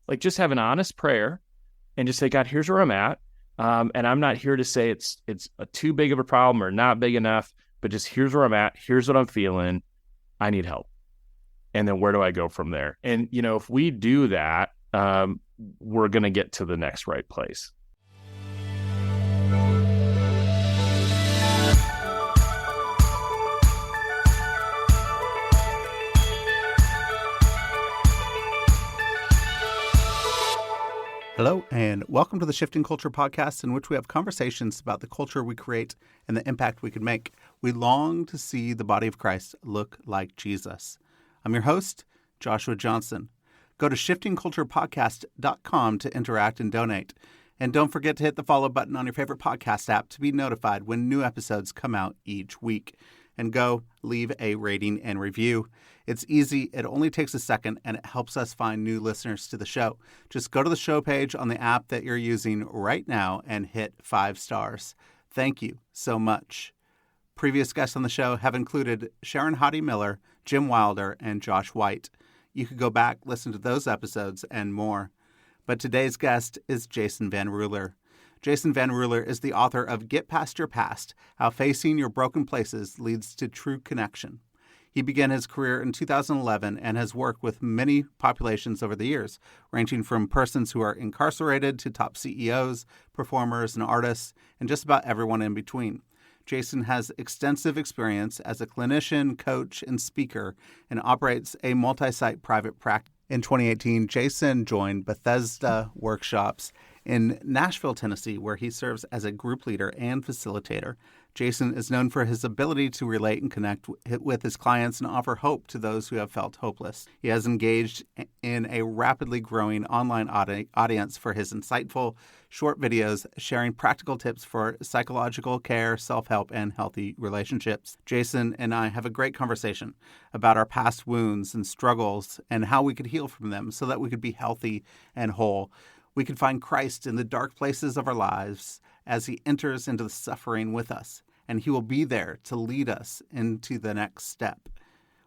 Like, just have an honest prayer and just say, God, here's where I'm at. And I'm not here to say it's too big of a problem or not big enough, but just here's where I'm at. Here's what I'm feeling. I need help. And then where do I go from there? And, if we do that, we're going to get to the next right place. Hello, and welcome to the Shifting Culture podcast, in which we have conversations about the culture we create and the impact we can make. We long to see the body of Christ look like Jesus. I'm your host, Joshua Johnson. Go to shiftingculturepodcast.com to interact and donate. And don't forget to hit the follow button on your favorite podcast app to be notified when new episodes come out each week. And go leave a rating and review. It's easy. It only takes a second, and it helps us find new listeners to the show. Just go to the show page on the app that you're using right now and hit 5 stars. Thank you so much. Previous guests on the show have included Sharon Hottie Miller, Jim Wilder, and Josh White. You could go back, listen to those episodes, and more. But today's guest is Jason VanRuler. Jason VanRuler is the author of Get Past Your Past, How Facing Your Broken Places Leads to True Connection. He began his career in 2011 and has worked with many populations over the years, ranging from persons who are incarcerated to top CEOs, performers, and artists, and just about everyone in between. Jason has extensive experience as a clinician, coach, and speaker, and operates a multi-site private practice. In 2018, Jason joined Bethesda Workshops in Nashville, Tennessee, where he serves as a group leader and facilitator. Jason is known for his ability to relate and connect with his clients and offer hope to those who have felt hopeless. He has engaged in a rapidly growing online audience for his insightful, short videos sharing practical tips for psychological care, self-help, and healthy relationships. Jason and I have a great conversation about our past wounds and struggles and how we could heal from them so that we could be healthy and whole. We could find Christ in the dark places of our lives as he enters into the suffering with us, and he will be there to lead us into the next step.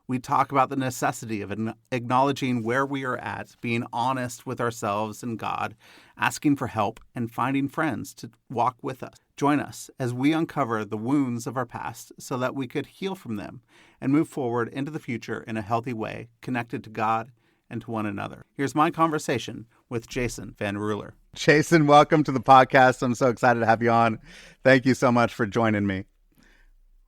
We talk about the necessity of acknowledging where we are at, being honest with ourselves and God, asking for help, and finding friends to walk with us. Join us as we uncover the wounds of our past so that we could heal from them and move forward into the future in a healthy way, connected to God and to one another. Here's my conversation with Jason VanRuler. Jason, welcome to the podcast. I'm so excited to have you on. Thank you so much for joining me.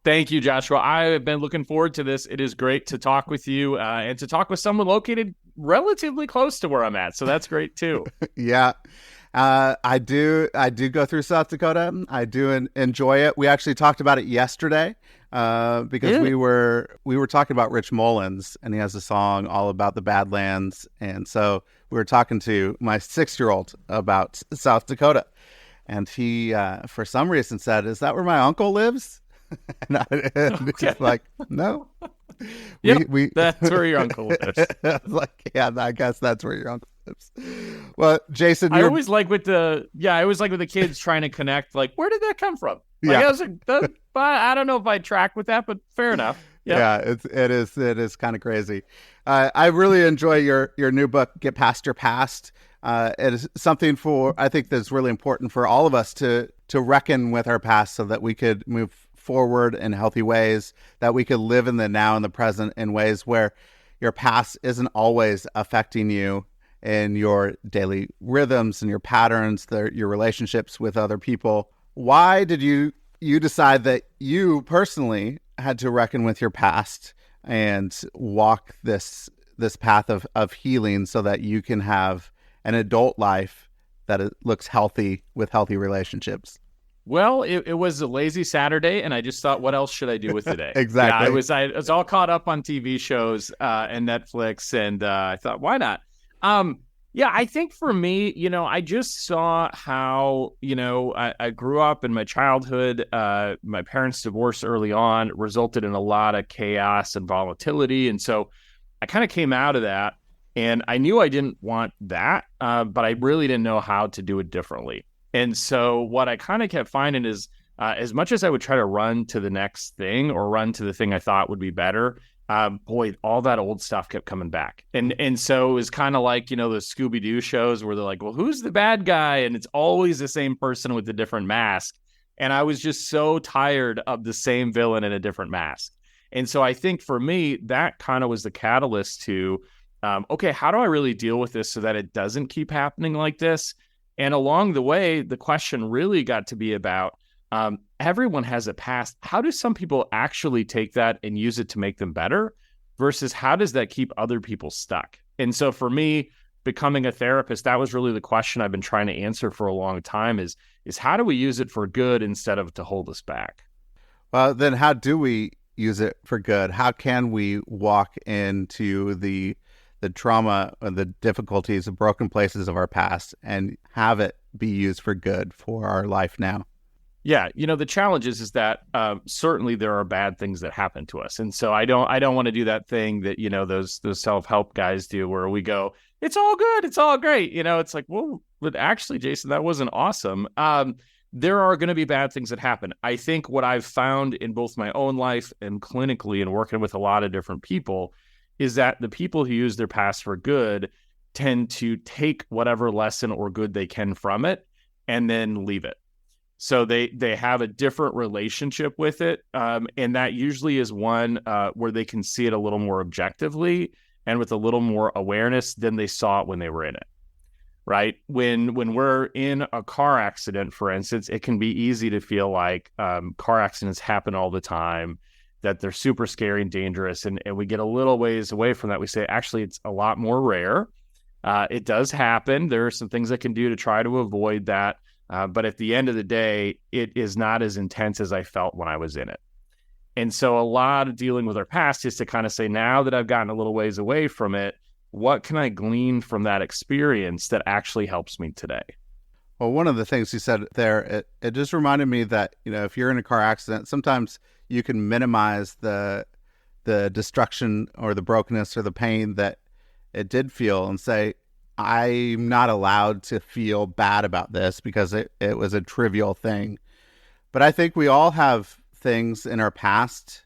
Thank you, Joshua. I have been looking forward to this. It is great to talk with you and to talk with someone located relatively close to where I'm at. So that's great too. Yeah. I do go through South Dakota. I do enjoy it. We actually talked about it yesterday because we were talking about Rich Mullins, and he has a song all about the Badlands. And so we were talking to my 6-year-old about South Dakota, and he, for some reason, said, "Is that where my uncle lives?" and he's like, "No." Yep, that's where your uncle lives. I was like, yeah, I guess that's where your uncle lives. Well, Jason, I always like with the kids trying to connect, like, where did that come from? Like, I don't know if I track with that, but fair enough. Yep. Yeah, it is kind of crazy. I really enjoy your new book, Get Past Your Past. It is something I think that's really important for all of us to reckon with our past so that we could move forward in healthy ways, that we could live in the now and the present in ways where your past isn't always affecting you in your daily rhythms and your patterns, your relationships with other people. Why did you decide that you personally had to reckon with your past and walk this path of healing so that you can have an adult life that looks healthy with healthy relationships? Well, it was a lazy Saturday, and I just thought, what else should I do with today? Exactly. Yeah, I was all caught up on TV shows and Netflix, and I thought, why not? I think for me, I just saw how, I grew up in my childhood. My parents divorced early on, resulted in a lot of chaos and volatility. And so I kind of came out of that, and I knew I didn't want that, but I really didn't know how to do it differently. And so what I kind of kept finding is as much as I would try to run to the next thing or run to the thing I thought would be better, boy, all that old stuff kept coming back. And so it was kind of like, the Scooby-Doo shows where they're like, well, who's the bad guy? And it's always the same person with a different mask. And I was just so tired of the same villain in a different mask. And so I think for me, that kind of was the catalyst to, okay, how do I really deal with this so that it doesn't keep happening like this? And along the way, the question really got to be about, everyone has a past. How do some people actually take that and use it to make them better versus how does that keep other people stuck? And so for me, becoming a therapist, that was really the question I've been trying to answer for a long time is how do we use it for good instead of to hold us back? Well, then how do we use it for good? How can we walk into the trauma and the difficulties, the broken places of our past and have it be used for good for our life now? Yeah, the challenge is that certainly there are bad things that happen to us, and so I don't want to do that thing that those self-help guys do, where we go, it's all good, it's all great. It's like, well, but actually, Jason, that wasn't awesome. There are going to be bad things that happen. I think what I've found in both my own life and clinically and working with a lot of different people is that the people who use their past for good tend to take whatever lesson or good they can from it and then leave it. So they have a different relationship with it. And that usually is one where they can see it a little more objectively and with a little more awareness than they saw it when they were in it, right? When we're in a car accident, for instance, it can be easy to feel like car accidents happen all the time, that they're super scary and dangerous. And we get a little ways away from that. We say, actually, it's a lot more rare. It does happen. There are some things I can do to try to avoid that. But at the end of the day, it is not as intense as I felt when I was in it. And so a lot of dealing with our past is to kind of say, now that I've gotten a little ways away from it, what can I glean from that experience that actually helps me today? Well, one of the things you said there, it just reminded me that, if you're in a car accident, sometimes you can minimize the destruction or the brokenness or the pain that it did feel and say, I'm not allowed to feel bad about this because it was a trivial thing. But I think we all have things in our past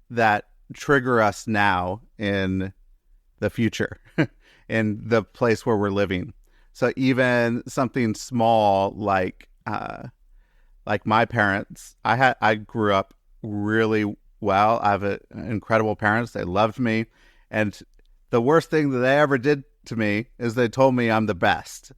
that trigger us now in the future, in the place where we're living. So even something small like my parents, I grew up really well. I have incredible parents. They loved me. And the worst thing that they ever did to me is they told me I'm the best.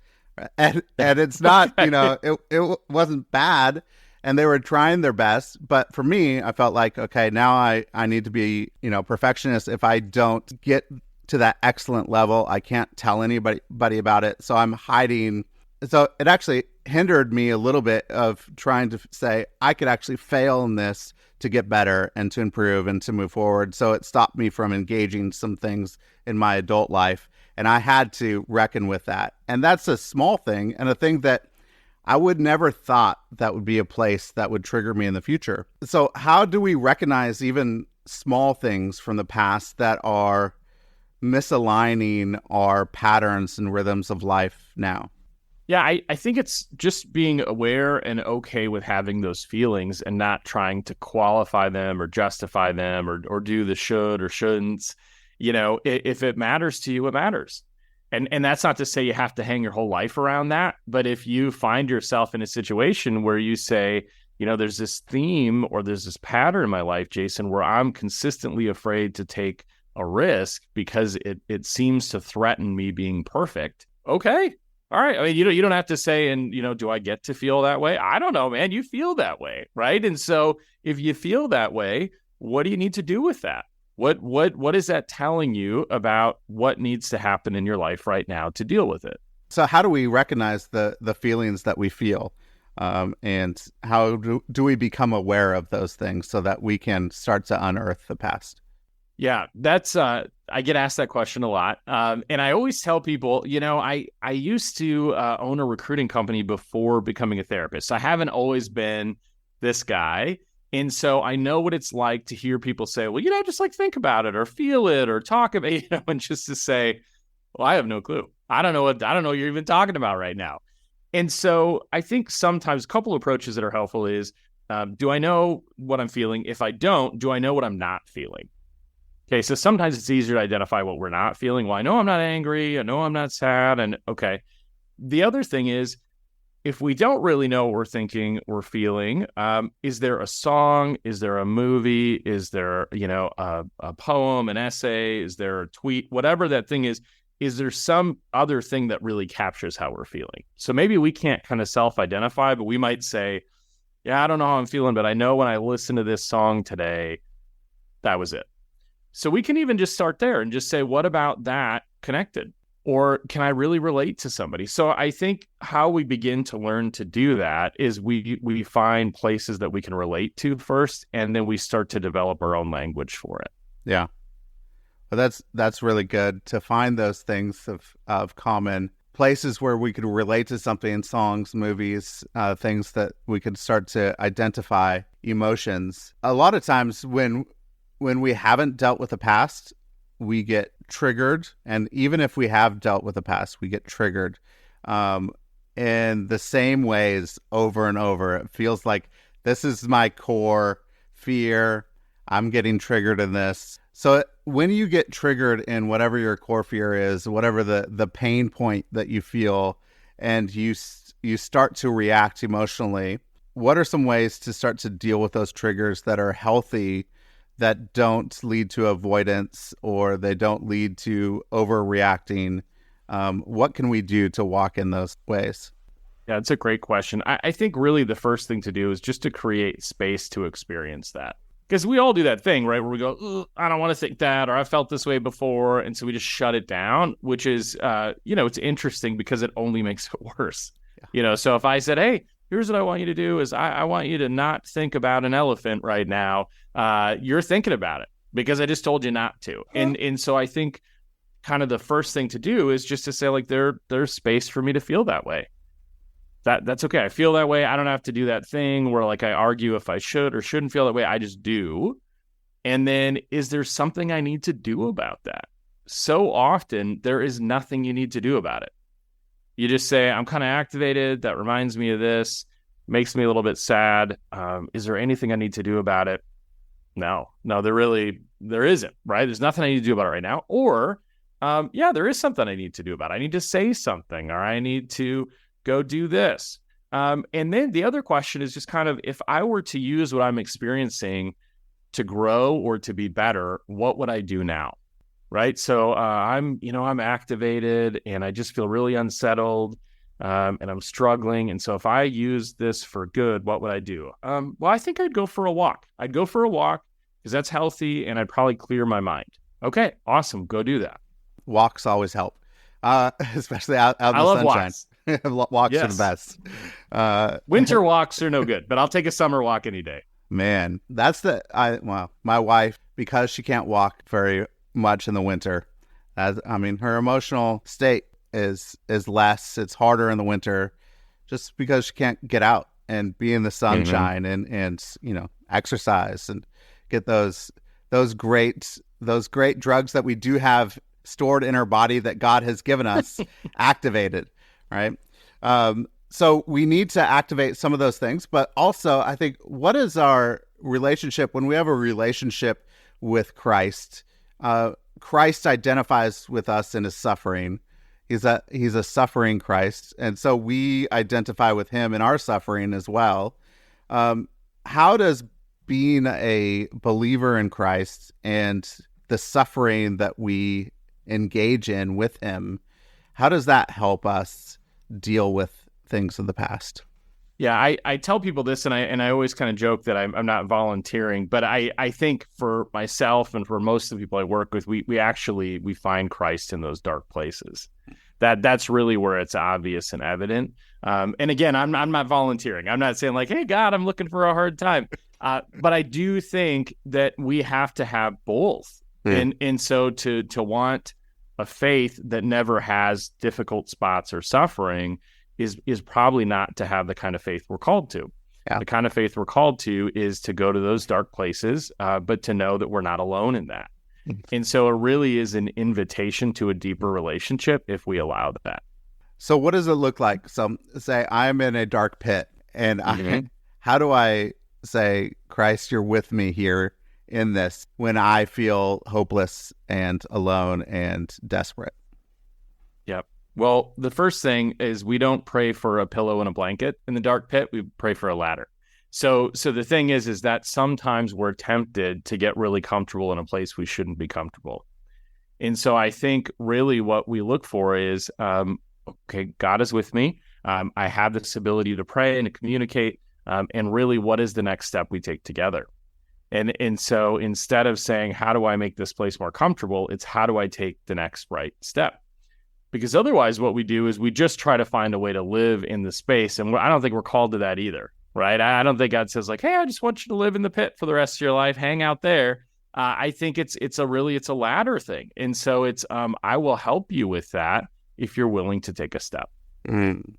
And it's not, it wasn't bad. And they were trying their best. But for me, I felt like, okay, now I need to be, perfectionist. If I don't get to that excellent level, I can't tell anybody about it. So I'm hiding. So it actually hindered me a little bit of trying to say I could actually fail in this to get better and to improve and to move forward. So it stopped me from engaging some things in my adult life. And I had to reckon with that. And that's a small thing and a thing that I would never thought that would be a place that would trigger me in the future. So how do we recognize even small things from the past that are misaligning our patterns and rhythms of life now? Yeah, I think it's just being aware and okay with having those feelings and not trying to qualify them or justify them or do the should or shouldn'ts. If it matters to you, it matters. And that's not to say you have to hang your whole life around that. But if you find yourself in a situation where you say, there's this theme or there's this pattern in my life, Jason, where I'm consistently afraid to take a risk because it seems to threaten me being perfect. Okay. All right. I mean, you don't have to say, and, do I get to feel that way? I don't know, man. You feel that way. Right. And so if you feel that way, what do you need to do with that? What is that telling you about what needs to happen in your life right now to deal with it? So how do we recognize the feelings that we feel? And how do we become aware of those things so that we can start to unearth the past? Yeah, that's I get asked that question a lot. And I always tell people, I used to own a recruiting company before becoming a therapist. I haven't always been this guy. And so I know what it's like to hear people say, well, just like think about it or feel it or talk about it, and just to say, well, I have no clue. I don't know what you're even talking about right now. And so I think sometimes a couple of approaches that are helpful is, do I know what I'm feeling? If I don't, do I know what I'm not feeling? Okay, so sometimes it's easier to identify what we're not feeling. Well, I know I'm not angry. I know I'm not sad. And okay. The other thing is, if we don't really know what we're thinking or feeling, is there a song? Is there a movie? Is there, a poem, an essay? Is there a tweet? Whatever that thing is there some other thing that really captures how we're feeling? So maybe we can't kind of self-identify, but we might say, yeah, I don't know how I'm feeling, but I know when I listened to this song today, that was it. So we can even just start there and just say, what about that connected? Or can I really relate to somebody? So I think how we begin to learn to do that is we find places that we can relate to first, and then we start to develop our own language for it. Yeah. Well, that's really good to find those things of common places where we could relate to something in songs, movies, things that we could start to identify emotions. A lot of times when we haven't dealt with the past, we get triggered. And even if we have dealt with the past, we get triggered in the same ways over and over. It feels like this is my core fear. I'm getting triggered in this. So when you get triggered in whatever your core fear is, whatever the pain point that you feel, and you start to react emotionally, what are some ways to start to deal with those triggers that are healthy, that don't lead to avoidance or they don't lead to overreacting? What can we do to walk in those ways? Yeah, it's a great question. I think really the first thing to do is just to create space to experience that. Because we all do that thing, right? Where we go, I don't want to think that, or I felt this way before. And so we just shut it down, which is, it's interesting because it only makes it worse. Yeah. So if I said, hey, here's what I want you to do is I want you to not think about an elephant right now. You're thinking about it because I just told you not to. And so I think kind of the first thing to do is just to say, like, there's space for me to feel that way. That's okay. I feel that way. I don't have to do that thing where like I argue if I should or shouldn't feel that way. I just do. And then is there something I need to do about that? So often there is nothing you need to do about it. You just say, I'm kind of activated. That reminds me of this, makes me a little bit sad. Is there anything I need to do about it? No, there isn't, right? There's nothing I need to do about it right now. Or, there is something I need to do about it. I need to say something, or I need to go do this. And then the other question is just kind of, if I were to use what I'm experiencing to grow or to be better, what would I do now? Right. So I'm activated and I just feel really unsettled and I'm struggling. And so if I use this for good, what would I do? Well, I think I'd go for a walk. I'd go for a walk because that's healthy and I'd probably clear my mind. Okay, awesome. Go do that. Walks always help, especially out in the sunshine. Walks. Walks are the best. Winter walks are no good, but I'll take a summer walk any day. Man, my wife, because she can't walk very much in the winter, her emotional state is less. It's harder in the winter just because she can't get out and be in the sunshine and exercise and get those great drugs that we do have stored in our body that God has given us activated, right? So we need to activate some of those things, but also I think, what is our relationship when we have a relationship with Christ? Christ identifies with us in his suffering. He's a suffering Christ, and so we identify with him in our suffering as well. How does being a believer in Christ and the suffering that we engage in with him, how does that help us deal with things of the past? Yeah, I tell people this, and I always kind of joke that I'm not volunteering, but I think for myself and for most of the people I work with, we find Christ in those dark places. That's really where it's obvious and evident. And again, I'm not volunteering. I'm not saying like, hey, God, I'm looking for a hard time. But I do think that we have to have both. And so to want a faith that never has difficult spots or suffering is probably not to have the kind of faith we're called to. Yeah. The kind of faith we're called to is to go to those dark places, but to know that we're not alone in that. And so it really is an invitation to a deeper relationship if we allow that. So what does it look like? So say I'm in a dark pit and how do I say, Christ, you're with me here in this when I feel hopeless and alone and desperate? Yep. Well, the first thing is we don't pray for a pillow and a blanket in the dark pit. We pray for a ladder. So the thing is that sometimes we're tempted to get really comfortable in a place we shouldn't be comfortable. And so I think really what we look for is, okay, God is with me. I have this ability to pray and to communicate. And really, what is the next step we take together? And so instead of saying, how do I make this place more comfortable? It's how do I take the next right step? Because otherwise what we do is we just try to find a way to live in the space. And I don't think we're called to that either, right? I don't think God says like, hey, I just want you to live in the pit for the rest of your life. Hang out there. I think it's a ladder thing. And so it's, I will help you with that if you're willing to take a step. Mm.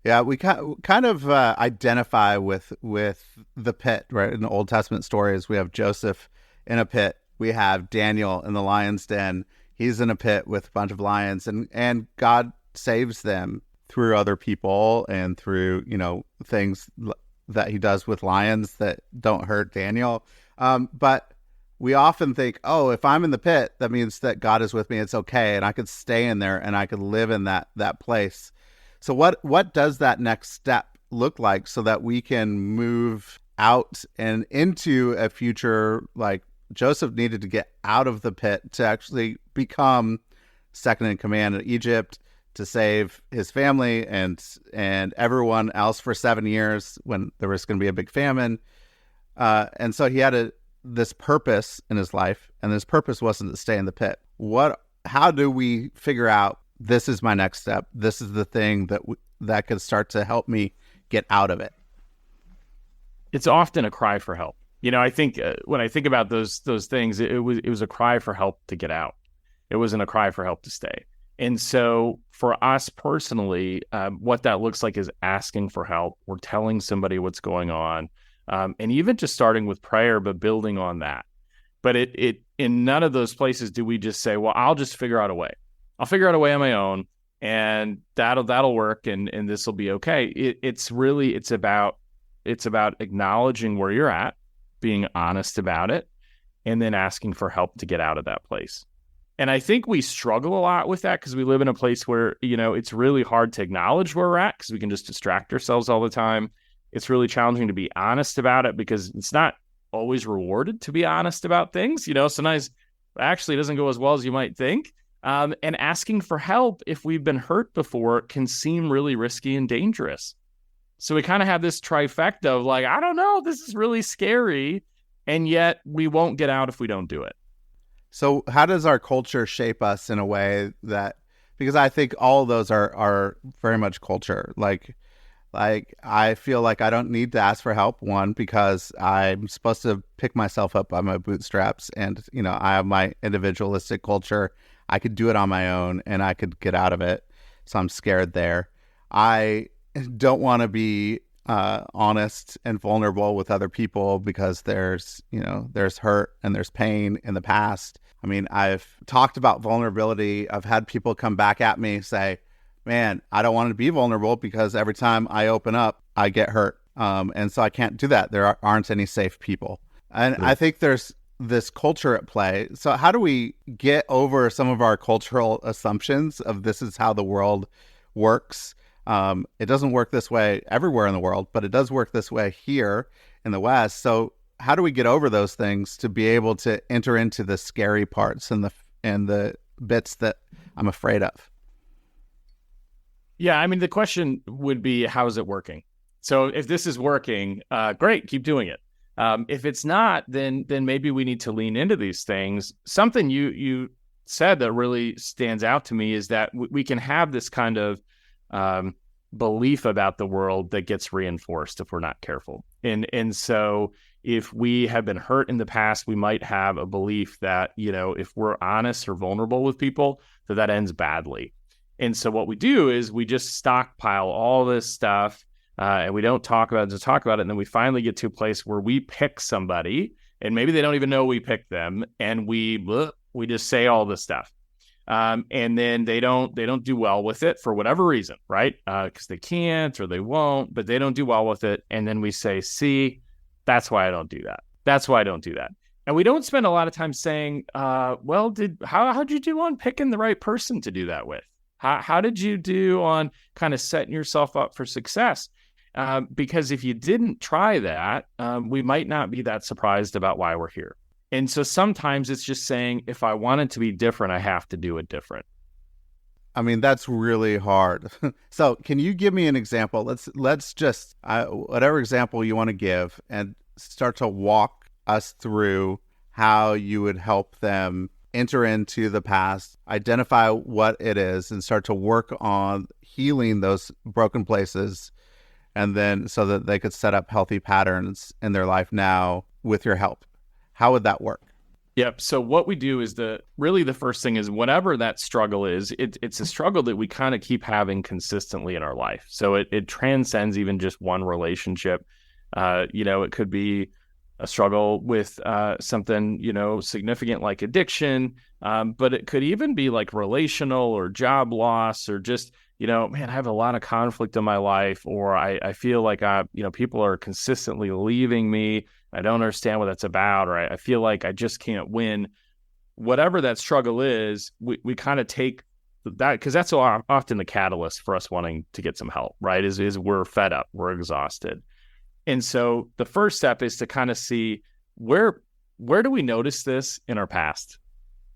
Yeah, we kind of identify with the pit, right? In the Old Testament stories, we have Joseph in a pit. We have Daniel in the lion's den. He's in a pit with a bunch of lions, and God saves them through other people and through, things that he does with lions that don't hurt Daniel. But we often think, oh, if I'm in the pit, that means that God is with me. It's okay. And I could stay in there and I could live in that place. So what does that next step look like so that we can move out and into a future? Like Joseph needed to get out of the pit to actually become second in command in Egypt, to save his family and everyone else for 7 years when there was going to be a big famine. And so he had this purpose in his life, and this purpose wasn't to stay in the pit. How do we figure out, this is my next step, this is the thing that could start to help me get out of it? It's often a cry for help. I think when I think about those things, it was a cry for help to get out. It wasn't a cry for help to stay. And so for us personally, what that looks like is asking for help. We're telling somebody what's going on, and even just starting with prayer, but building on that. But it in none of those places do we just say, well, I'll just figure out a way. I'll figure out a way on my own, and that'll work, and this will be okay. It's about acknowledging where you're at, being honest about it, and then asking for help to get out of that place. And I think we struggle a lot with that because we live in a place where, it's really hard to acknowledge where we're at because we can just distract ourselves all the time. It's really challenging to be honest about it because it's not always rewarded to be honest about things. Sometimes actually it doesn't go as well as you might think. And asking for help if we've been hurt before can seem really risky and dangerous. So we kind of have this trifecta of like, I don't know, this is really scary. And yet we won't get out if we don't do it. So how does our culture shape us in a way that, because I think all of those are very much culture. Like I feel like I don't need to ask for help, one, because I'm supposed to pick myself up by my bootstraps, and I have my individualistic culture. I could do it on my own and I could get out of it. So I'm scared there. I don't want to be honest and vulnerable with other people because there's hurt and there's pain in the past. I mean, I've talked about vulnerability. I've had people come back at me say, man, I don't want to be vulnerable because every time I open up, I get hurt. And so I can't do that. There aren't any safe people. And I think there's this culture at play. So how do we get over some of our cultural assumptions of this is how the world works? It doesn't work this way everywhere in the world, but it does work this way here in the West. So how do we get over those things to be able to enter into the scary parts and the bits that I'm afraid of? Yeah, I mean, the question would be, how is it working? So if this is working, great, keep doing it. If it's not, then maybe we need to lean into these things. Something you said that really stands out to me is that we can have this kind of belief about the world that gets reinforced if we're not careful. And so if we have been hurt in the past, we might have a belief that, if we're honest or vulnerable with people, that ends badly. And so what we do is we just stockpile all this stuff and we don't talk about it. And then we finally get to a place where we pick somebody and maybe they don't even know we picked them. And we just say all this stuff. And then they don't do well with it for whatever reason, right? Because they can't or they won't, but they don't do well with it. And then we say, see, that's why I don't do that. That's why I don't do that. And we don't spend a lot of time saying, well, how'd you do on picking the right person to do that with? How did you do on kind of setting yourself up for success? Because if you didn't try that, we might not be that surprised about why we're here. And so sometimes it's just saying, if I want it to be different, I have to do it different. I mean, that's really hard. So can you give me an example? Let's just, whatever example you want to give, and start to walk us through how you would help them enter into the past, identify what it is, and start to work on healing those broken places, and then so that they could set up healthy patterns in their life now with your help. How would that work? Yep. So what we do is really the first thing is whatever that struggle is, it's a struggle that we kind of keep having consistently in our life. So it transcends even just one relationship. It could be a struggle with something, significant like addiction, but it could even be like relational or job loss, or just, man, I have a lot of conflict in my life, or I feel like people are consistently leaving me. I don't understand what that's about, or I feel like I just can't win. Whatever that struggle is, we kind of take that, because that's so often the catalyst for us wanting to get some help, right? Is we're fed up, we're exhausted. And so the first step is to kind of see where do we notice this in our past?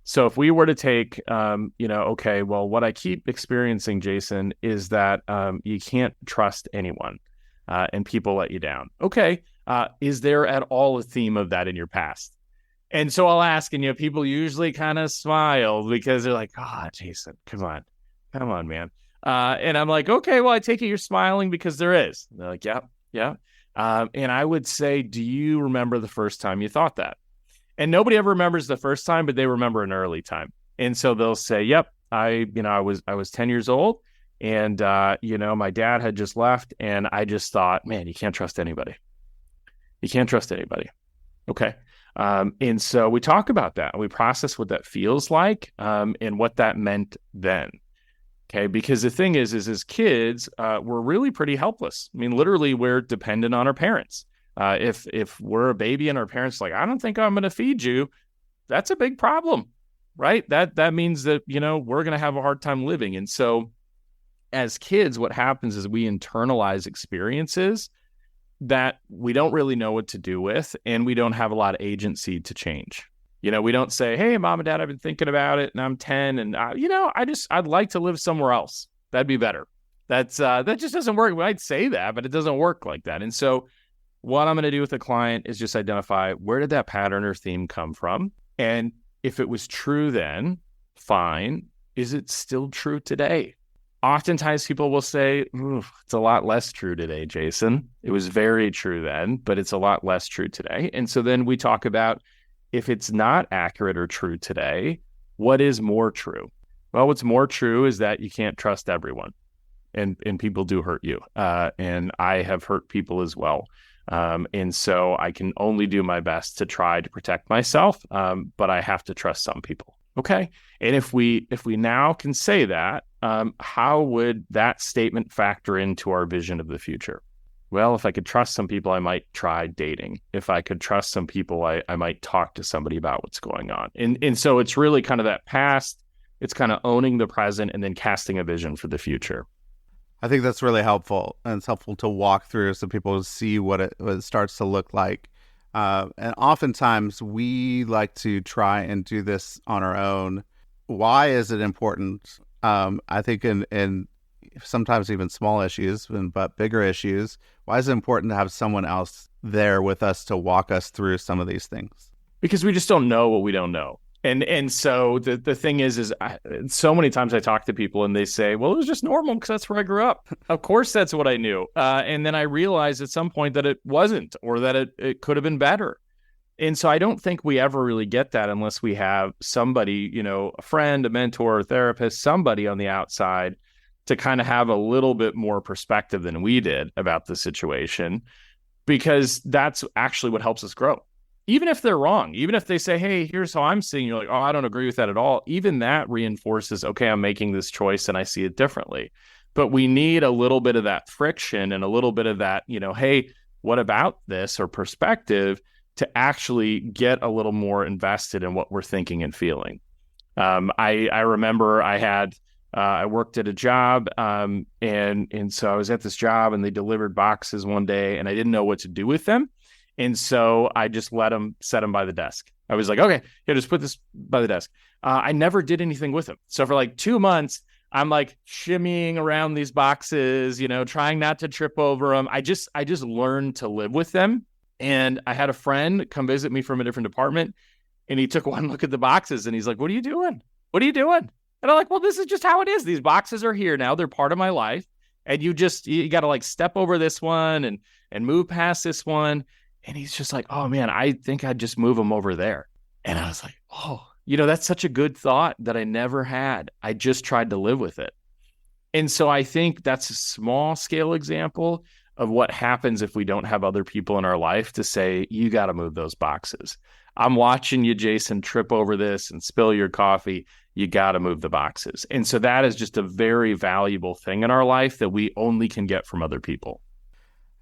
So if we were to take, okay, well, what I keep experiencing, Jason, is that you can't trust anyone and people let you down. Okay. Is there at all a theme of that in your past? And so I'll ask, and people usually kind of smile because they're like, Jason, come on, man. And I'm like, okay, well, I take it you're smiling because there is. And they're like, yeah. And I would say, do you remember the first time you thought that? And nobody ever remembers the first time, but they remember an early time. And so they'll say, yep, I was 10 years old, and my dad had just left, and I just thought, man, you can't trust anybody. You can't trust anybody. Okay. And so we talk about that. We process what that feels like, and what that meant then. Okay. Because the thing is as kids, we're really pretty helpless. I mean, literally, we're dependent on our parents. If we're a baby and our parents are like, I don't think I'm going to feed you, that's a big problem, right? That means that, we're going to have a hard time living. And so as kids, what happens is we internalize experiences that we don't really know what to do with, and we don't have a lot of agency to change. We don't say, hey, mom and dad, I've been thinking about it, and I'm 10, and I'd like to live somewhere else. That'd be better. That just doesn't work. We might say that, but it doesn't work like that. And so what I'm going to do with a client is just identify, where did that pattern or theme come from? And if it was true then, fine. Is it still true today? Oftentimes people will say, it's a lot less true today, Jason. It was very true then, but it's a lot less true today. And so then we talk about, if it's not accurate or true today, what is more true? Well, what's more true is that you can't trust everyone, and people do hurt you. And I have hurt people as well. And so I can only do my best to try to protect myself, but I have to trust some people. Okay. And if we now can say that, how would that statement factor into our vision of the future? Well, if I could trust some people, I might try dating. If I could trust some people, I might talk to somebody about what's going on. And so it's really kind of that past, it's kind of owning the present and then casting a vision for the future. I think that's really helpful, and it's helpful to walk through so people see what it starts to look like. And oftentimes we like to try and do this on our own. Why is it important? I think in sometimes even small issues, but bigger issues, why is it important to have someone else there with us to walk us through some of these things? Because we just don't know what we don't know. And so the thing is so many times I talk to people and they say, well, it was just normal because that's where I grew up. Of course, that's what I knew. And then I realized at some point that it wasn't, or that it could have been better. And so I don't think we ever really get that unless we have somebody, a friend, a mentor, a therapist, somebody on the outside to kind of have a little bit more perspective than we did about the situation, because that's actually what helps us grow. Even if they're wrong, even if they say, hey, here's how I'm seeing, you're like, oh, I don't agree with that at all. Even that reinforces, okay, I'm making this choice and I see it differently. But we need a little bit of that friction and a little bit of that, hey, what about this, or perspective, to actually get a little more invested in what we're thinking and feeling. I remember I worked at a job, and so I was at this job, and they delivered boxes one day, and I didn't know what to do with them. And so I just set them by the desk. I was like, okay, here, just put this by the desk. I never did anything with them. So for like 2 months, I'm like shimmying around these boxes, trying not to trip over them. I just learned to live with them. And I had a friend come visit me from a different department, and he took one look at the boxes, and he's like, what are you doing? What are you doing? And I'm like, well, this is just how it is. These boxes are here now. They're part of my life. And you got to like step over this one and move past this one. And he's just like, oh man, I think I'd just move them over there. And I was like, oh, that's such a good thought that I never had. I just tried to live with it. And so I think that's a small scale example of what happens if we don't have other people in our life to say, you got to move those boxes. I'm watching you, Jason, trip over this and spill your coffee. You got to move the boxes. And so that is just a very valuable thing in our life that we only can get from other people.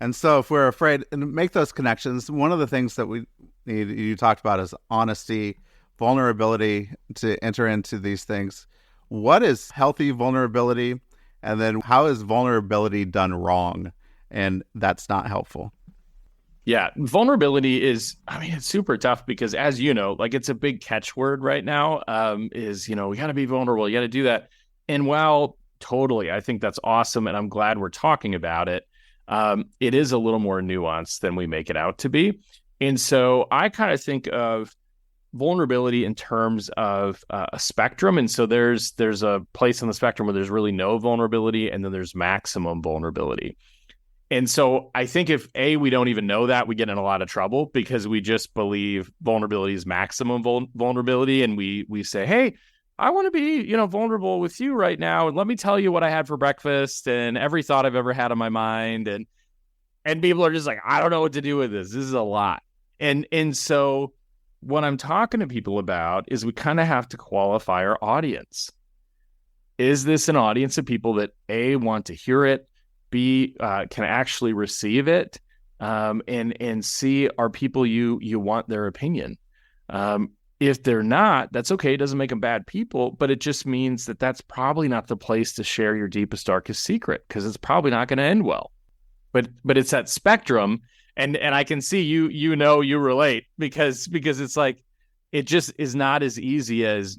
And so if we're afraid to make those connections, one of the things that we need, you talked about, is honesty, vulnerability to enter into these things. What is healthy vulnerability? And then how is vulnerability done wrong? And that's not helpful. Yeah, vulnerability is, it's super tough because, as you know, like it's a big catchword right now, we got to be vulnerable. You got to do that. And while totally, I think that's awesome. And I'm glad we're talking about it. It is a little more nuanced than we make it out to be. And so I kind of think of vulnerability in terms of a spectrum. And so there's a place on the spectrum where there's really no vulnerability, and then there's maximum vulnerability. And so I think if we don't even know that, we get in a lot of trouble because we just believe vulnerability is maximum vulnerability. And we say, hey, I want to be, vulnerable with you right now. And let me tell you what I had for breakfast and every thought I've ever had on my mind. And people are just like, I don't know what to do with this. This is a lot. And so what I'm talking to people about is we kind of have to qualify our audience. Is this an audience of people that want to hear it, B, can actually receive it, and C, are people you want their opinion? If they're not, that's okay. It doesn't make them bad people, but it just means that that's probably not the place to share your deepest, darkest secret, because it's probably not going to end well. But it's that spectrum, and I can see you relate because it's like it just is not as easy as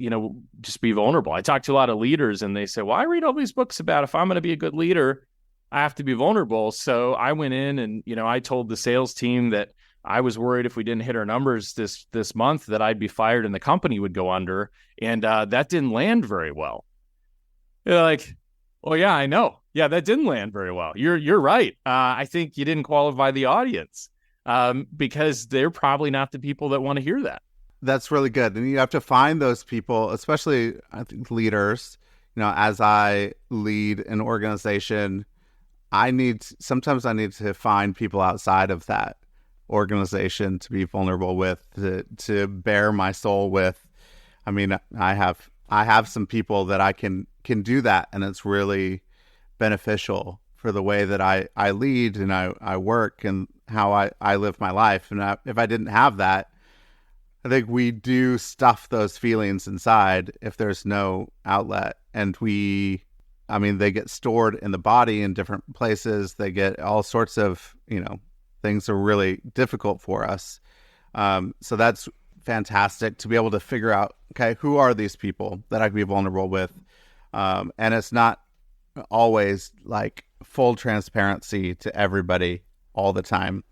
just be vulnerable. I talk to a lot of leaders, and they say, well, I read all these books about if I'm going to be a good leader, I have to be vulnerable. So I went in and, I told the sales team that I was worried if we didn't hit our numbers this month that I'd be fired and the company would go under. And that didn't land very well. They're like, oh yeah, I know. Yeah, that didn't land very well. You're right. I think you didn't qualify the audience because they're probably not the people that want to hear that. That's really good. And you have to find those people, especially I think leaders, as I lead an organization, sometimes I need to find people outside of that organization to be vulnerable with, to bare my soul with. I have some people that I can do that, and it's really beneficial for the way that I lead and I work and how I live my life. And if I didn't have that, I think we do stuff those feelings inside if there's no outlet, and they get stored in the body in different places. They get all sorts of, things are really difficult for us. So that's fantastic to be able to figure out, okay, who are these people that I can be vulnerable with? And it's not always like full transparency to everybody all the time.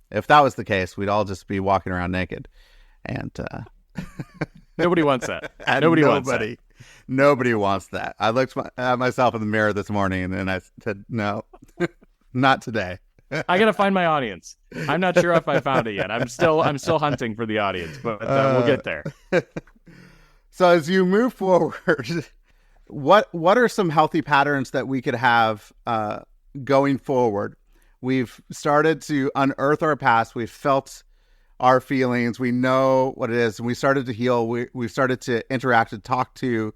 If that was the case, we'd all just be walking around naked. And nobody wants that. Nobody wants that. I looked at myself in the mirror this morning and I said, no, not today. I got to find my audience. I'm not sure if I found it yet. I'm still hunting for the audience, but we'll get there. So as you move forward, what are some healthy patterns that we could have going forward? We've started to unearth our past. We've felt our feelings. We know what it is. And we started to heal. We've started to interact and talk to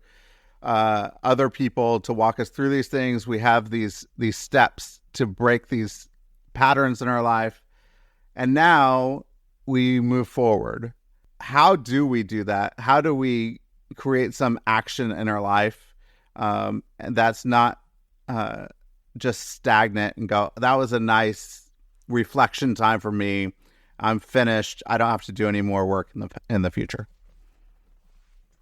other people to walk us through these things. We have these steps to break these patterns in our life. And now we move forward, how do we do that? How do we create some action in our life, and that's not just stagnant and go, that was a nice reflection time for me. I'm finished. I don't have to do any more work in the future.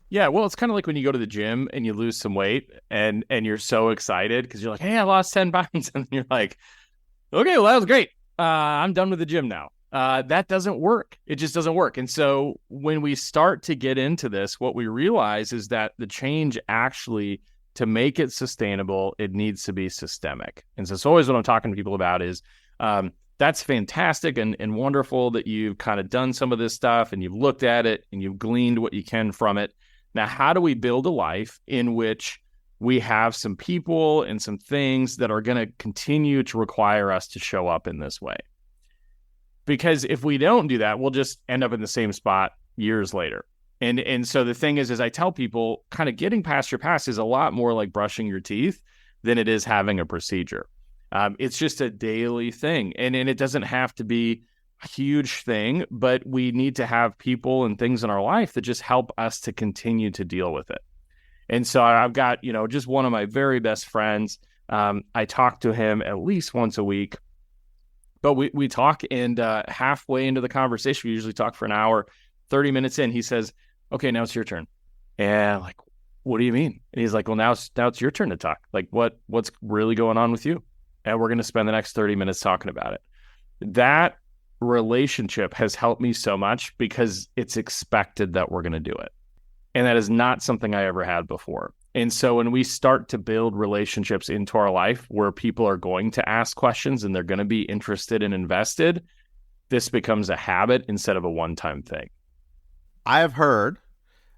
Yeah, well, it's kind of like when you go to the gym and you lose some weight and you're so excited because you're like, hey, I lost 10 pounds. And you're like, okay, well, that was great. I'm done with the gym now. That doesn't work. It just doesn't work. And so when we start to get into this, what we realize is that the change actually, to make it sustainable, it needs to be systemic. And so it's always what I'm talking to people about is that's fantastic and wonderful that you've kind of done some of this stuff and you've looked at it and you've gleaned what you can from it. Now, how do we build a life in which we have some people and some things that are going to continue to require us to show up in this way? Because if we don't do that, we'll just end up in the same spot years later. And so the thing is I tell people, kind of getting past your past is a lot more like brushing your teeth than it is having a procedure. It's just a daily thing. And it doesn't have to be a huge thing, but we need to have people and things in our life that just help us to continue to deal with it. And so I've got, just one of my very best friends. I talk to him at least once a week, but we talk, and halfway into the conversation, we usually talk for an hour, 30 minutes in, he says, okay, now it's your turn. And I'm like, what do you mean? And he's like, well, now it's your turn to talk. Like, what's really going on with you? And we're going to spend the next 30 minutes talking about it. That relationship has helped me so much because it's expected that we're going to do it. And that is not something I ever had before. And so when we start to build relationships into our life where people are going to ask questions and they're going to be interested and invested, this becomes a habit instead of a one-time thing. I have heard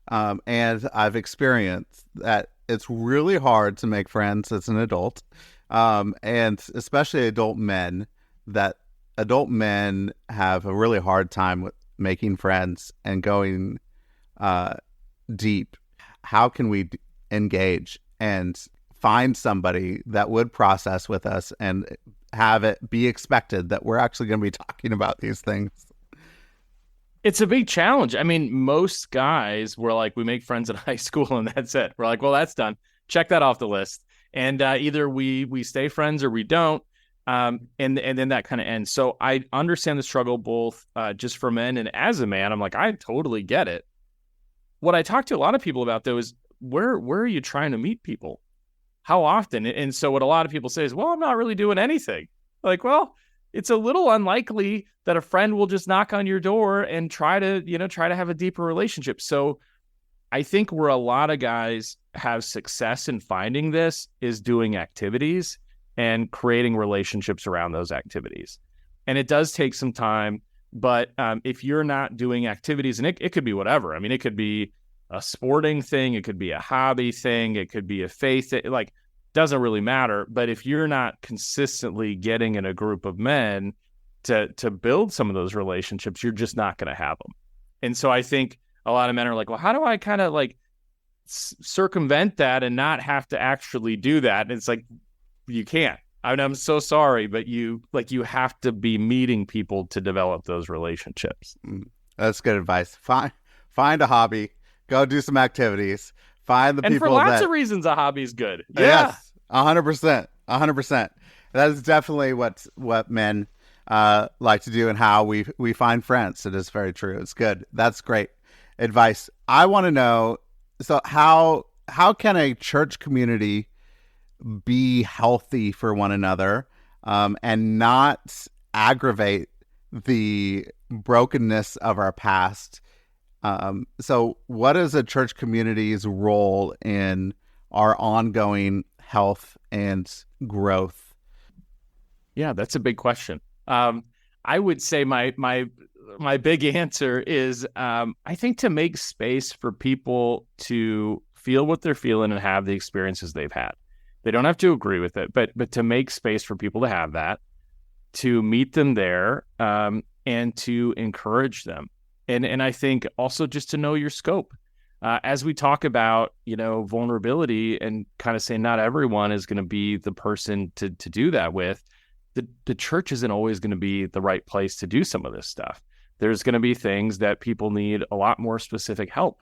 and I've experienced that it's really hard to make friends as an adult, and especially adult men, that adult men have a really hard time with making friends and going deep. How can we engage and find somebody that would process with us and have it be expected that we're actually going to be talking about these things? It's a big challenge. I mean, most guys were like, we make friends in high school and that's it. We're like, well, that's done. Check that off the list. And either we stay friends or we don't. And then that kind of ends. So I understand the struggle both just for men and as a man. I'm like, I totally get it. What I talk to a lot of people about, though, is where are you trying to meet people? How often? And so what a lot of people say is, well, I'm not really doing anything. Like, well, it's a little unlikely that a friend will just knock on your door and try to have a deeper relationship. So I think where a lot of guys have success in finding this is doing activities and creating relationships around those activities. And it does take some time, but if you're not doing activities, and it could be whatever. I mean, it could be a sporting thing, it could be a hobby thing, it could be a faith thing, like, doesn't really matter. But if you're not consistently getting in a group of men to build some of those relationships, you're just not going to have them. And so I think a lot of men are like, well, how do I kind of like circumvent that and not have to actually do that? And it's like, you can't. I mean, I'm so sorry, but you have to be meeting people to develop those relationships. That's good advice. Find a hobby, go do some activities, find the people. And for lots of reasons, a hobby is good. Yeah. Yes, 100%. 100%. That is definitely what men like to do and how we find friends. It is very true. It's good. That's great advice. I want to know, so how can a church community be healthy for one another and not aggravate the brokenness of our past? So what is a church community's role in our ongoing health and growth? Yeah, that's a big question. I would say my big answer is I think to make space for people to feel what they're feeling and have the experiences they've had. They don't have to agree with it, but to make space for people to have that, to meet them there, and to encourage them. And I think also just to know your scope. As we talk about, vulnerability and kind of say not everyone is going to be the person to do that with, the church isn't always going to be the right place to do some of this stuff. there's going to be things that people need a lot more specific help.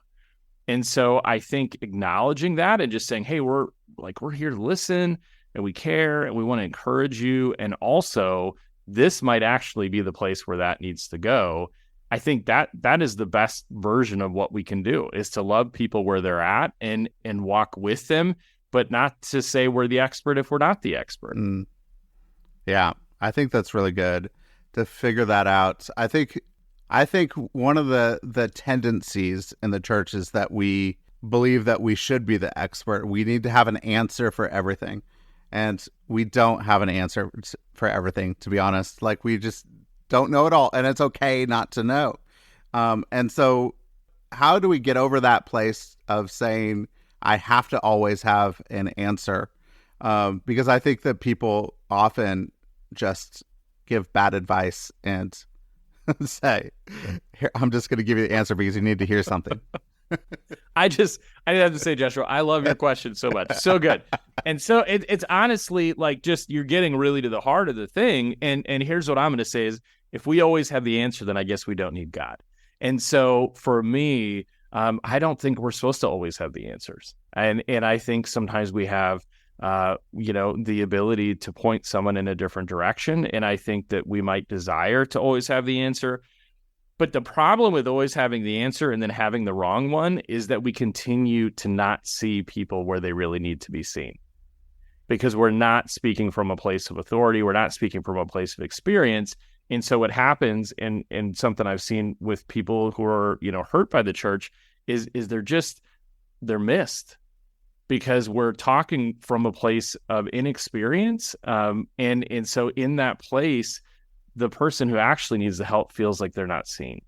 And so I think acknowledging that and just saying, hey, we're here to listen and we care and we want to encourage you. And also this might actually be the place where that needs to go. I think that is the best version of what we can do, is to love people where they're at and walk with them, but not to say we're the expert if we're not the expert. Yeah, I think that's really good to figure that out. I think one of the tendencies in the church is that we believe that we should be the expert. We need to have an answer for everything. And we don't have an answer for everything, to be honest. Like, we just don't know it all, and it's okay not to know. And so how do we get over that place of saying, I have to always have an answer? Because I think that people often just give bad advice and say, here, I'm just going to give you the answer because you need to hear something. I have to say, Joshua, I love your question so much. So good. And so it's honestly like, just, you're getting really to the heart of the thing. And here's what I'm going to say is, if we always have the answer, then I guess we don't need God. And so for me, I don't think we're supposed to always have the answers. And I think sometimes we have, the ability to point someone in a different direction. And I think that we might desire to always have the answer. But the problem with always having the answer and then having the wrong one is that we continue to not see people where they really need to be seen, because we're not speaking from a place of authority. We're not speaking from a place of experience. And so what happens, and something I've seen with people who are, hurt by the church, is they're missed, because we're talking from a place of inexperience. And so in that place, the person who actually needs the help feels like they're not seen.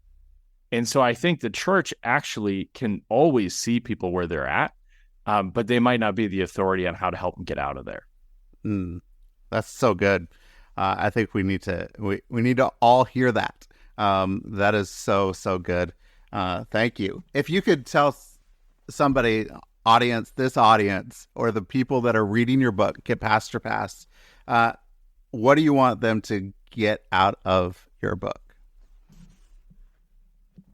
And so I think the church actually can always see people where they're at, but they might not be the authority on how to help them get out of there. That's so good. I think we need to all hear that. That is so good. Thank you. If you could tell somebody, this audience, or the people that are reading your book, Get Past Your Past, what do you want them to get out of your book?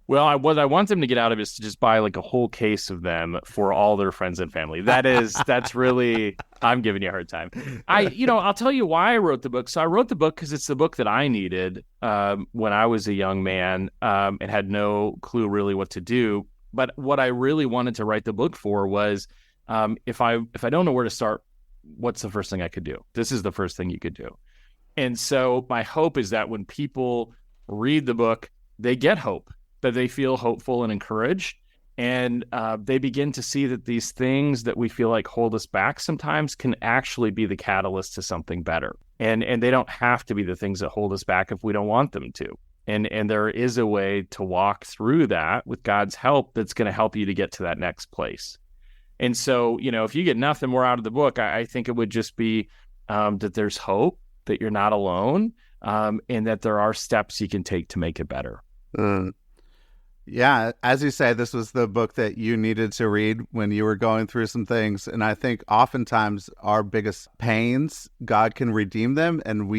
Well, what I want them to get out of it is to just buy like a whole case of them for all their friends and family. That's really, I'm giving you a hard time. I'll tell you why I wrote the book. So I wrote the book because it's the book that I needed when I was a young man and had no clue really what to do. But what I really wanted to write the book for was, if I don't know where to start, what's the first thing I could do? This is the first thing you could do. And so my hope is that when people read the book, they get hope, that they feel hopeful and encouraged, and they begin to see that these things that we feel like hold us back sometimes can actually be the catalyst to something better. And they don't have to be the things that hold us back if we don't want them to. And there is a way to walk through that with God's help that's going to help you to get to that next place. And so, if you get nothing more out of the book, I think it would just be that there's hope, that you're not alone, and that there are steps you can take to make it better. Yeah, as you say, this was the book that you needed to read when you were going through some things. And I think oftentimes our biggest pains, God can redeem them. And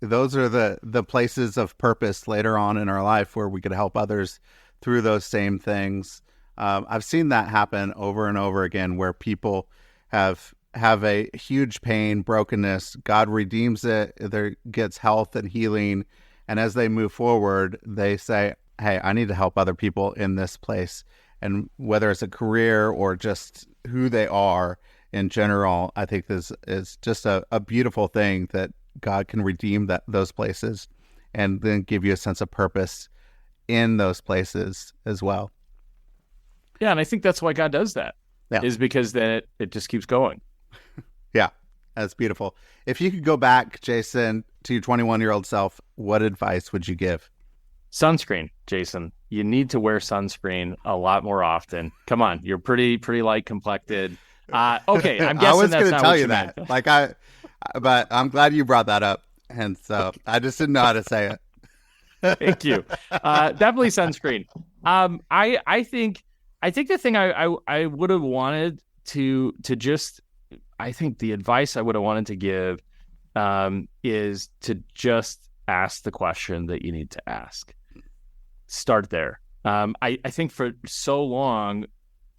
those are the places of purpose later on in our life where we could help others through those same things. I've seen that happen over and over again, where people have a huge pain, brokenness. God redeems it. There gets health and healing. And as they move forward, they say, hey, I need to help other people in this place. And whether it's a career or just who they are in general, I think this is just a beautiful thing, that God can redeem those places and then give you a sense of purpose in those places as well. Yeah, and I think that's why God does that, is because then it just keeps going. Yeah, that's beautiful. If you could go back, Jason, to your 21-year-old self, what advice would you give? Sunscreen, Jason. You need to wear sunscreen a lot more often. Come on, you're pretty light complected. Okay, I'm guessing I was going to tell you that. But I'm glad you brought that up, and so I just didn't know how to say it. Thank you. Definitely sunscreen. I think the thing I would have wanted to just, I think the advice I would have wanted to give is to just ask the question that you need to ask. start there. I think for so long,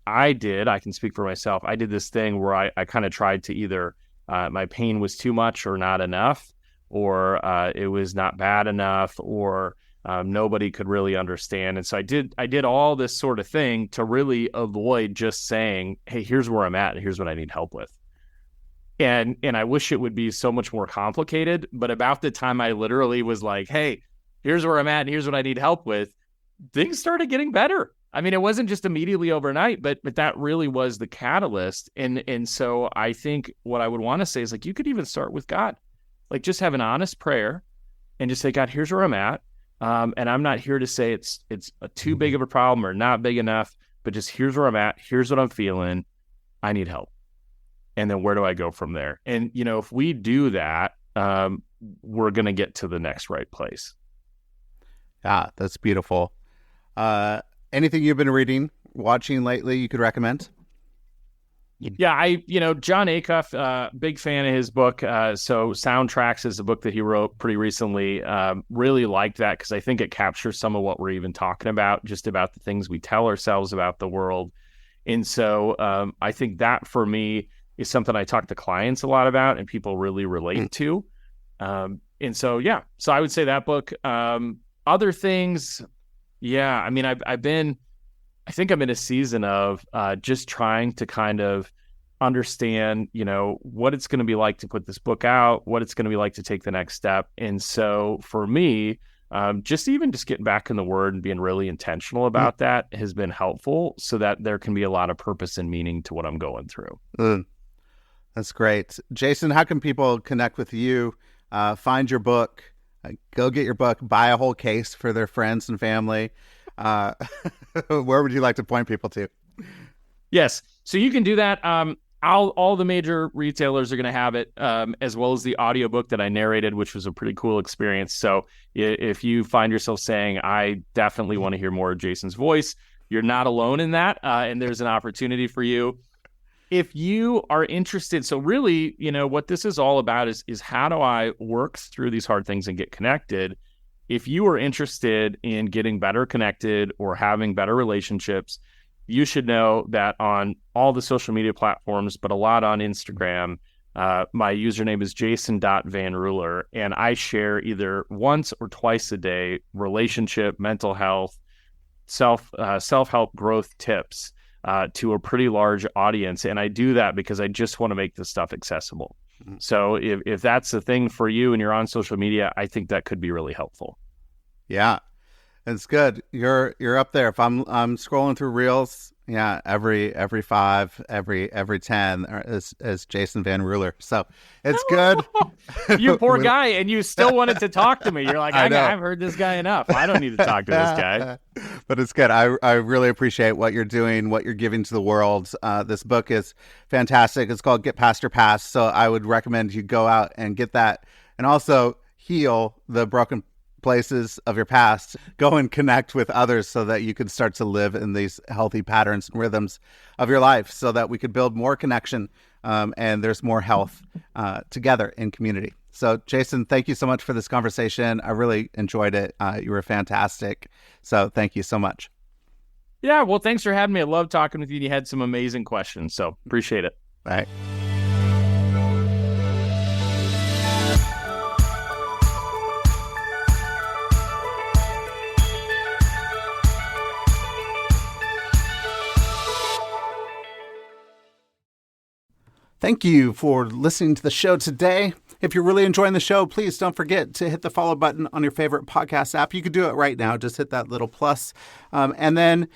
I can speak for myself. I did this thing where I kind of tried to either my pain was too much or not enough, or it was not bad enough, or nobody could really understand. And so I did all this sort of thing to really avoid just saying, hey, here's where I'm at and here's what I need help with. And I wish it would be so much more complicated, but about the time I literally was like, hey, here's where I'm at and here's what I need help with, things started getting better. I mean, it wasn't just immediately overnight, but that really was the catalyst. And so I think what I would want to say is, like, you could even start with God. Like, just have an honest prayer and just say, God, here's where I'm at. And I'm not here to say it's too big of a problem or not big enough, but just here's where I'm at. Here's what I'm feeling. I need help. And then where do I go from there? And, if we do that, we're going to get to the next right place. Yeah, that's beautiful. Anything you've been reading, watching lately you could recommend? Yeah, John Acuff, big fan of his book. So Soundtracks is a book that he wrote pretty recently. Really liked that because I think it captures some of what we're even talking about, just about the things we tell ourselves about the world. And so I think that for me is something I talk to clients a lot about and people really relate to. And so, yeah, so I would say that book. Other things, yeah, I mean, I think I'm in a season of just trying to kind of understand, what it's going to be like to put this book out, what it's going to be like to take the next step. And so for me, just getting back in the Word and being really intentional about that has been helpful so that there can be a lot of purpose and meaning to what I'm going through. That's great. Jason, how can people connect with you, find your book, go get your book, buy a whole case for their friends and family? Where would you like to point people to? Yes. So you can do that. All the major retailers are going to have it, as well as the audiobook that I narrated, which was a pretty cool experience. So if you find yourself saying, I definitely want to hear more of Jason's voice, you're not alone in that. And there's an opportunity for you. If you are interested, so really, what this is all about is how do I work through these hard things and get connected? If you are interested in getting better connected or having better relationships, you should know that on all the social media platforms, but a lot on Instagram, my username is jason.vanruler, and I share either once or twice a day relationship, mental health, self-help growth tips to a pretty large audience. And I do that because I just want to make this stuff accessible. So if that's the thing for you and you're on social media, I think that could be really helpful. Yeah, it's good. You're up there. If I'm scrolling through Reels, yeah, every 5, every 10 is Jason VanRuler. So it's good. You poor guy, and you still wanted to talk to me. You're like, I've heard this guy enough. I don't need to talk to this guy. But it's good. I really appreciate what you're doing, what you're giving to the world. This book is fantastic. It's called Get Past Your Past. So I would recommend you go out and get that, and also heal the broken places of your past. Go and connect with others so that you can start to live in these healthy patterns and rhythms of your life, so that we could build more connection and there's more health together in community. So Jason, thank you so much for this conversation. I really enjoyed it. You were fantastic. So thank you so much. Yeah, well, thanks for having me. I love talking with you. You had some amazing questions, so appreciate it. All right. Thank you for listening to the show today. If you're really enjoying the show, please don't forget to hit the follow button on your favorite podcast app. You could do it right now. Just hit that little plus. And then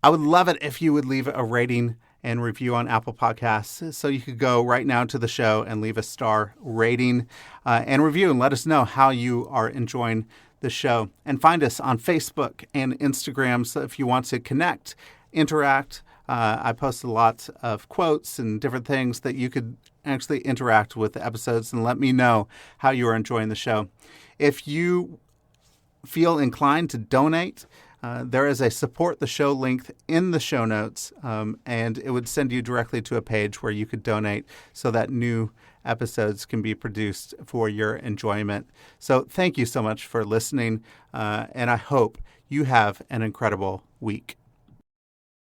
I would love it if you would leave a rating and review on Apple Podcasts. So you could go right now to the show and leave a star rating and review and let us know how you are enjoying the show. And find us on Facebook and Instagram. So if you want to connect, interact, I post a lot of quotes and different things that you could actually interact with the episodes and let me know how you are enjoying the show. If you feel inclined to donate, there is a support the show link in the show notes, and it would send you directly to a page where you could donate so that new episodes can be produced for your enjoyment. So thank you so much for listening, and I hope you have an incredible week.